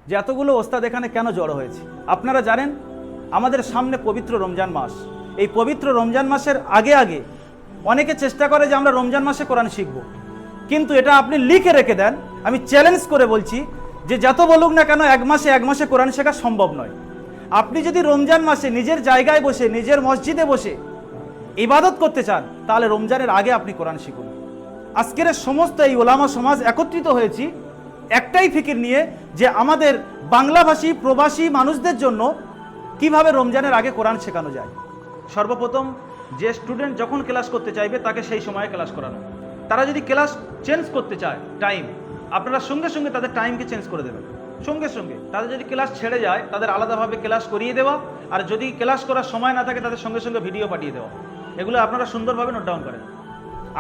যে এতগুলো ওস্তাদ এখানে কেন জড়ো হয়েছে। আপনারা জানেন আমাদের সামনে পবিত্র রমজান মাস। এই পবিত্র রমজান মাসের আগে আগে অনেকে চেষ্টা করে যে আমরা রমজান মাসে কোরআন শিখব, কিন্তু এটা আপনি লিখে রেখে দেন, আমি চ্যালেঞ্জ করে বলছি যে যত বলুক না কেন এক মাসে কোরআন শেখা সম্ভব নয়। আপনি যদি রমজান মাসে নিজের জায়গায় বসে নিজের মসজিদে বসে ইবাদত করতে চান তাহলে রমজানের আগে আপনি কোরআন শিখুন। আজকের সমস্ত এই ওলামা সমাজ একত্রিত হয়েছি একটাই ফিকির নিয়ে যে আমাদের বাংলাভাষী প্রবাসী মানুষদের জন্য কিভাবে রমজানের আগে কোরআন শেখানো যায়। সর্বপ্রথম যে স্টুডেন্ট যখন ক্লাস করতে চাইবে তাকে সেই সময়ে ক্লাস করানো। তারা যদি ক্লাস চেঞ্জ করতে চায় টাইম, আপনারা সঙ্গে সঙ্গে তাদের টাইমকে চেঞ্জ করে দেবেন। সঙ্গে সঙ্গে তাদের যদি ক্লাস ছেড়ে যায় তাদের আলাদাভাবে ক্লাস করিয়ে দেওয়া, আর যদি ক্লাস করার সময় না থাকে তাদের সঙ্গে সঙ্গে ভিডিও পাঠিয়ে দেওয়া। এগুলো আপনারা সুন্দরভাবে নোট ডাউন করেন।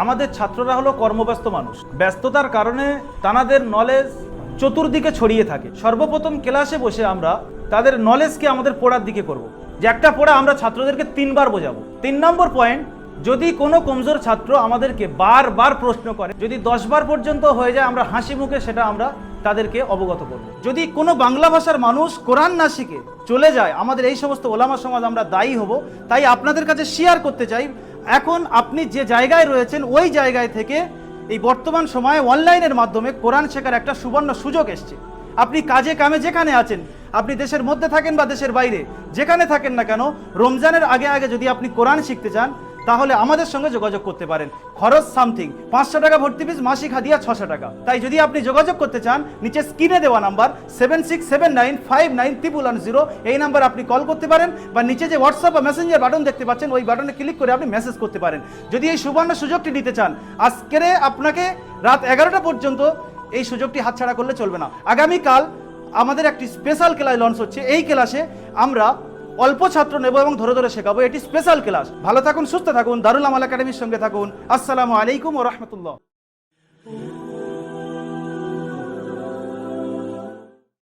আমাদের ছাত্ররা হলো কর্মব্যস্ত মানুষ, ব্যস্ততার কারণে তাদের নলেজ চতুর্দিকে ছড়িয়ে থাকে। সর্বপ্রথম ক্লাসে বসে আমরা তাদের নলেজকে আমাদের পড়ার দিকে করব, যে একটা পড়া আমরা ছাত্রদেরকে 3 বার বোঝাবো। 3 নম্বর পয়েন্ট, যদি কোনো কমজোর ছাত্র আমাদেরকে বারবার প্রশ্ন করে, যদি 10 বার পর্যন্ত হয়ে যায় আমরা হাসি মুখে সেটা আমরা তাদেরকে অবগত করব। যদি কোনো বাংলা ভাষার মানুষ কোরআন না শিখে চলে যায়, আমাদের এই সমস্ত ওলামা সমাজ আমরা দায়ী হব। তাই আপনাদের কাছে শেয়ার করতে চাই, এখন আপনি যে জায়গায় রয়েছেন ওই জায়গায় থেকে এই বর্তমান সময়ে অনলাইনের মাধ্যমে কোরআন শেখার একটা সুবর্ণ সুযোগ এসছে। আপনি কাজে কামে যেখানে আছেন, আপনি দেশের মধ্যে থাকেন বা দেশের বাইরে যেখানে থাকেন না কেন, রমজানের আগে আগে যদি আপনি কোরআন শিখতে চান তাহলে আমাদের সঙ্গে যোগাযোগ করতে পারেন। খরচ সামথিং 500 টাকা ভর্তি ফিস, মাসিক হাদিয়া 600 টাকা। তাই যদি আপনি যোগাযোগ করতে চান নিচে স্ক্রিনে দেওয়া নাম্বার 7679591010 এই নাম্বার আপনি কল করতে পারেন, বা নিচে যে হোয়াটসঅ্যাপ বা মেসেঞ্জার বাটন দেখতে পাচ্ছেন ওই বাটনে ক্লিক করে আপনি মেসেজ করতে পারেন। যদি এই সুবর্ণ সুযোগটি নিতে চান, আজকের আপনাকে রাত 11টা পর্যন্ত এই সুযোগটি হাতছাড়া করলে চলবে না। আগামীকাল আমাদের একটি স্পেশাল ক্লাস লঞ্চ হচ্ছে। এই ক্লাসে আমরা অল্প ছাত্র নেব এবং ধরে ধরে শেখাবো। এটি স্পেশাল ক্লাস। ভালো থাকুন, সুস্থ থাকুন, দারুল আমাল একাডেমির সঙ্গে থাকুন। আসসালামু আলাইকুম ওয়া রাহমাতুল্লাহ।